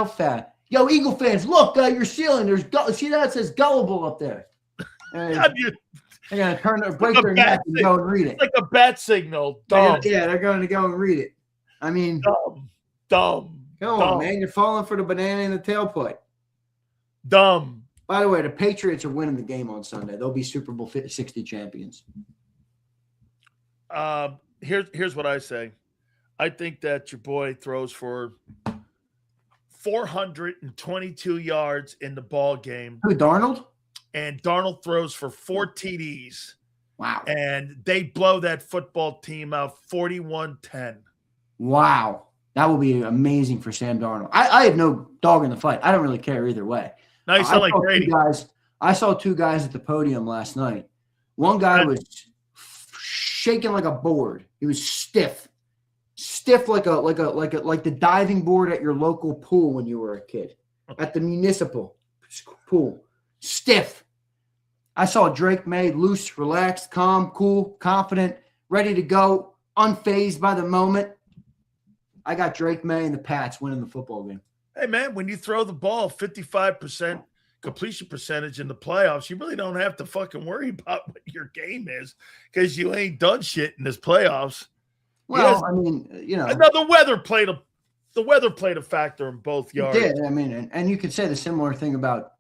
fat. Yo, Eagle fans, look, your ceiling. See that? It says gullible up there. They're gonna break their neck and go and read it. It's like a bat signal. Dumb. They're going to go and read it. I mean, dumb. Come on, man. You're falling for the banana in the tailpipe. Dumb. By the way, the Patriots are winning the game on Sunday. They'll be Super Bowl 60 champions. Here's what I say. I think that your boy throws for 422 yards in the ball game. Who, Darnold? And Darnold throws for 4 TDs. Wow. And they blow that football team out 41-10. Wow. That will be amazing for Sam Darnold. I have no dog in the fight. I don't really care either way. No, you sound like Brady. I saw 2 guys at the podium last night. One guy was shaking like a board. He was stiff like the diving board at your local pool when you were a kid, at the municipal pool. Stiff. I saw Drake May loose, relaxed, calm, cool, confident, ready to go, unfazed by the moment. I got Drake May and the Pats winning the football game. Hey, man, when you throw the ball 55% completion percentage in the playoffs, you really don't have to fucking worry about what your game is because you ain't done shit in this playoffs. Well, I mean, now the weather played a factor in both yards. It did. I mean, and you could say the similar thing about.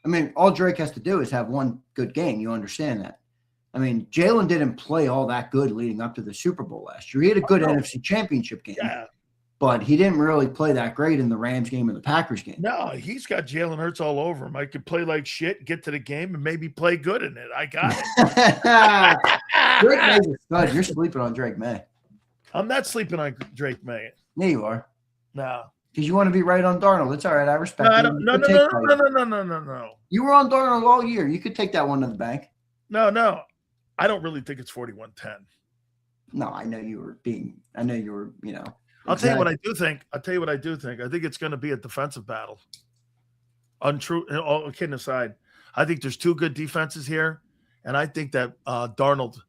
I mean, all Drake has to do is have one good game. You understand that? I mean, Jalen didn't play all that good leading up to the Super Bowl last year. He had a good NFC Championship game. Yeah. But he didn't really play that great in the Rams game and the Packers game. No, he's got Jalen Hurts all over him. I could play like shit, get to the game, and maybe play good in it. I got it. Drake May's a stud. You're sleeping on Drake May. I'm not sleeping on Drake May. Yeah, you are. No. Because you want to be right on Darnold. It's all right. I respect it. No. You were on Darnold all year. You could take that one to the bank. No. I don't really think it's 41-10. No, I know you were, I'll tell you what I do think. I think it's going to be a defensive battle. All kidding aside, I think there's two good defenses here, and I think that Darnold.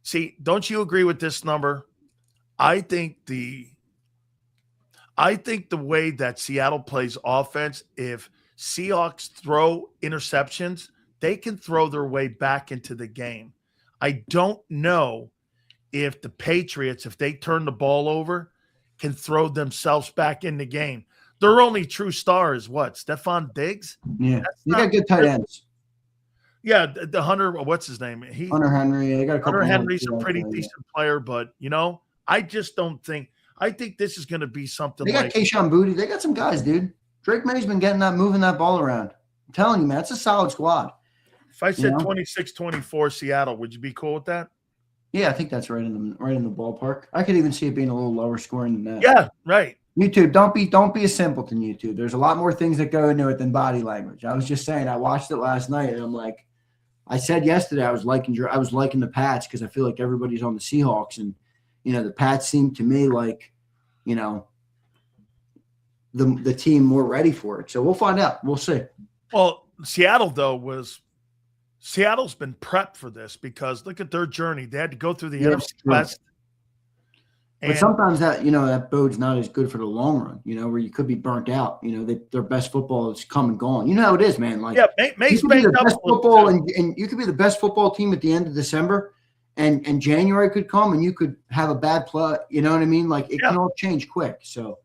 See, don't you agree with this number? I think the way that Seattle plays offense, if Seahawks throw interceptions, they can throw their way back into the game. I don't know if the Patriots, if they turn the ball over, can throw themselves back in the game. Their only true star is what? Stephon Diggs? Yeah. They got good tight ends. Yeah, the Hunter, what's his name? Hunter Henry. They got a couple. Hunter Henry's a pretty decent player, but I just don't think – I think this is going to be something They got Kayshon Boutte. They got some guys, dude. Drake May's been moving that ball around. I'm telling you, man, it's a solid squad. If I said 26-24 Seattle, would you be cool with that? Yeah, I think that's right in the ballpark. I could even see it being a little lower scoring than that. Yeah, right. YouTube, don't be a simpleton, YouTube. There's a lot more things that go into it than body language. I was just saying, I watched it last night, and I'm like, I said yesterday I was liking the Pats because I feel like everybody's on the Seahawks, and the Pats seem to me like, the team more ready for it. So we'll find out. We'll see. Well, Seattle's been prepped for this because look at their journey. They had to go through the NFC West. But sometimes that bodes not as good for the long run, where you could be burnt out. Their best football is come and gone. You know how it is, man. Like, you could be the best football and you could be the best football team at the end of December, and January could come and you could have a bad play. You know what I mean? Like it can all change quick. So.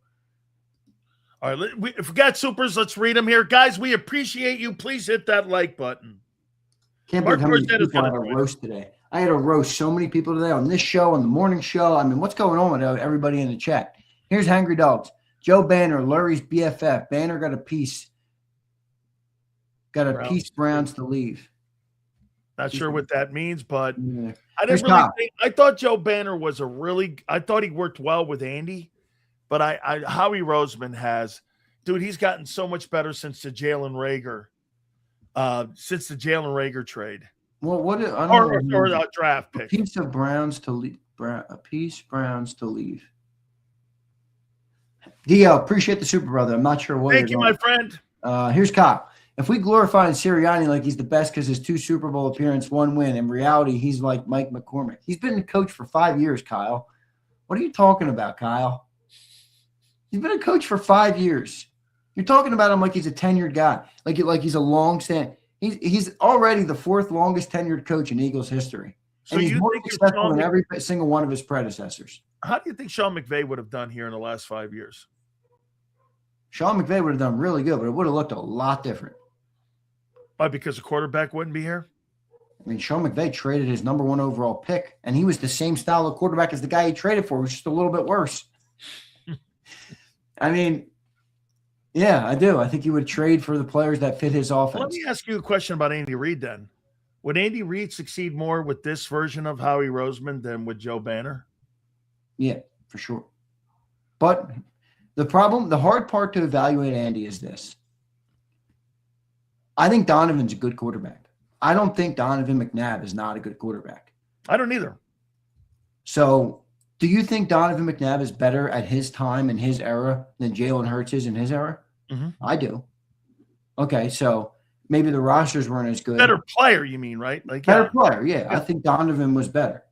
All right, if we got supers, let's read them here. Guys, we appreciate you. Please hit that like button. Can't believe how many people had a roast today. I had to roast so many people today on this show, on the morning show. I mean, what's going on with everybody in the chat? Here's Hangry Dogs. Joe Banner, Lurie's BFF. Banner got a piece. Browns to leave. Not sure what that means, but yeah. I thought Joe Banner was I thought he worked well with Andy, but Howie Roseman he's gotten so much better since the Jalen Reagor trade. Well, or draft pick. A piece Browns to leave. Dio, appreciate the super brother. I'm not sure what. Thank you, my friend. Here's Kyle. If we glorify Sirianni like he's the best because his 2 Super Bowl appearances, 1 win, in reality, he's like Mike McCormick. He's been a coach for 5 years, Kyle. What are you talking about, Kyle? He's been a coach for 5 years. You're talking about him like he's a tenured guy, like he's a long-standing. He's already the 4th longest tenured coach in Eagles history. So and he's more successful than every single one of his predecessors. How do you think Sean McVay would have done here in the last 5 years? Sean McVay would have done really good, but it would have looked a lot different. Why? Because the quarterback wouldn't be here? I mean, Sean McVay traded his number 1 overall pick, and he was the same style of quarterback as the guy he traded for, which is just a little bit worse. I mean, yeah, I do. I think he would trade for the players that fit his offense. Let me ask you a question about Andy Reid then. Would Andy Reid succeed more with this version of Howie Roseman than with Joe Banner? Yeah, for sure. But the hard part to evaluate Andy is this. I think Donovan's a good quarterback. I don't think Donovan McNabb is not a good quarterback. I don't either. So do you think Donovan McNabb is better at his time in his era than Jalen Hurts is in his era? Mm-hmm. I do. Okay, so maybe the rosters weren't as good. Better player, you mean, right? Like better player, yeah. I think Donovan was better.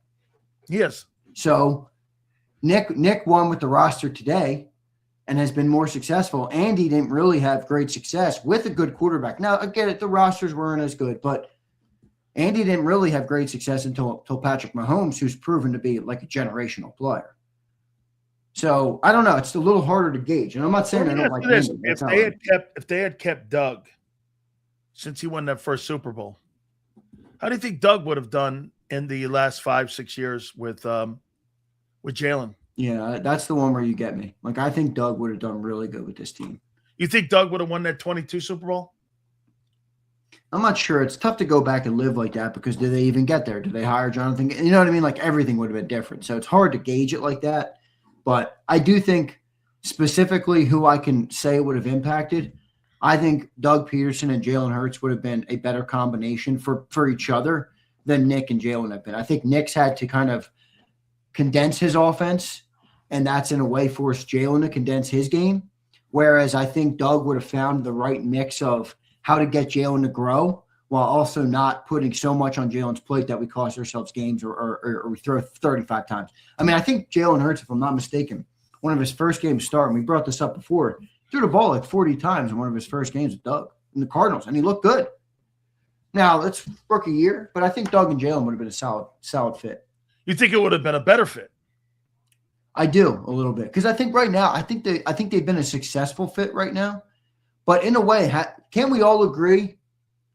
Yes. So Nick won with the roster today, and has been more successful. Andy didn't really have great success with a good quarterback. Now, I get it, the rosters weren't as good, but Andy didn't really have great success until Patrick Mahomes, who's proven to be like a generational player. So I don't know. It's a little harder to gauge. And I'm not saying I don't like Andy. If they had kept Doug since he won that first Super Bowl, how do you think Doug would have done in the last 5-6 years with Jalen? Yeah, that's the one where you get me. Like, I think Doug would have done really good with this team. You think Doug would have won that 22 Super Bowl? I'm not sure. It's tough to go back and live like that because did they even get there? Did they hire Jonathan? You know what I mean? Like, everything would have been different. So it's hard to gauge it like that. But I do think specifically who I can say would have impacted, I think Doug Peterson and Jalen Hurts would have been a better combination for each other than Nick and Jalen have been. I think Nick's had to kind of condense his offense, and that's in a way forced Jalen to condense his game. Whereas I think Doug would have found the right mix of how to get Jalen to grow while also not putting so much on Jalen's plate that we cost ourselves games or we throw 35 times. I mean, I think Jalen Hurts, if I'm not mistaken, one of his first games starting, we brought this up before, threw the ball like 40 times in one of his first games with Doug in the Cardinals, and he looked good. Now, it's rookie year, but I think Doug and Jalen would have been a solid fit. You think it would have been a better fit? I do a little bit because I think right now, I think they've been a successful fit right now. But in a way, can we all agree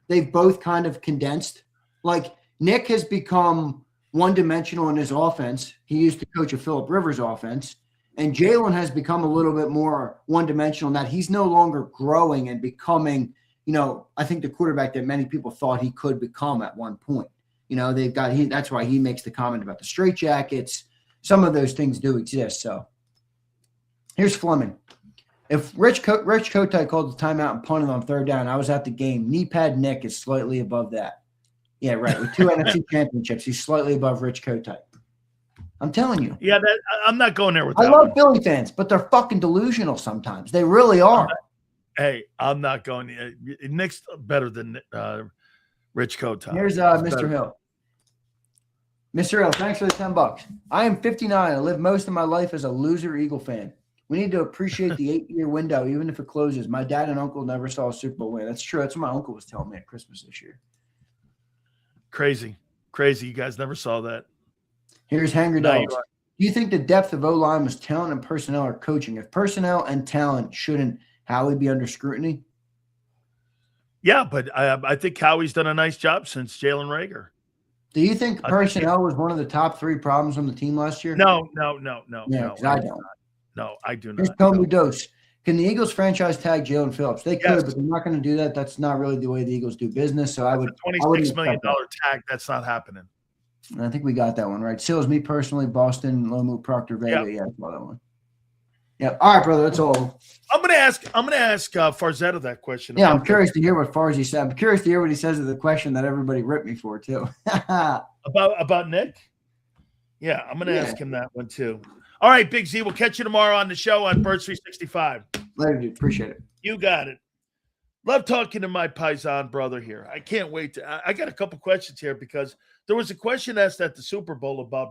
they've both kind of condensed? Like Nick has become one-dimensional in his offense. He used to coach a Phillip Rivers offense. And Jalen has become a little bit more one-dimensional in that he's no longer growing and becoming, I think the quarterback that many people thought he could become at one point. That's why he makes the comment about the straitjackets. Some of those things do exist. So here's Fleming. If Rich Kotite called the timeout and punted on third down, I was at the game. Knee pad Nick is slightly above that. Yeah, right. With 2 NFC championships, he's slightly above Rich Kotite. I'm telling you. Yeah, I'm not going there with that. I love Philly fans, but they're fucking delusional sometimes. They really are. I'm not going. Nick's better than Rich Kotite. Here's Mr. Hill. Mr. Hill, thanks for the $10. I am 59. I lived most of my life as a loser Eagle fan. We need to appreciate the 8-year window, even if it closes. My dad and uncle never saw a Super Bowl win. That's true. That's what my uncle was telling me at Christmas this year. Crazy. You guys never saw that. Here's Hanger Dogs. Do you think the depth of O-line was talent and personnel or coaching? If personnel and talent, shouldn't Howie be under scrutiny? Yeah, but I think Howie's done a nice job since Jalen Reagor. Do you think personnel was one of the top 3 problems on the team last year? No. Yeah, I don't. No, I do not. Here's Tomu Dose. Can the Eagles franchise tag Jalen Phillips? They could, but they're not going to do that. That's not really the way the Eagles do business. So $26 million tag. That's not happening. I think we got that one right. Sills, me personally, Boston, Lomu, Proctor, Vega. Yeah, I saw that one. Yeah. All right, brother. That's all. I'm gonna ask Farzetta that question. Yeah, I'm curious to hear what Farzi said. I'm curious to hear what he says to the question that everybody ripped me for too. about Nick. Yeah, I'm gonna ask him that one too. All right, Big Z. We'll catch you tomorrow on the show on Birds 365. Later, dude. Appreciate it. You got it. Love talking to my Paisan brother here. I can't wait I got a couple questions here because there was a question asked at the Super Bowl about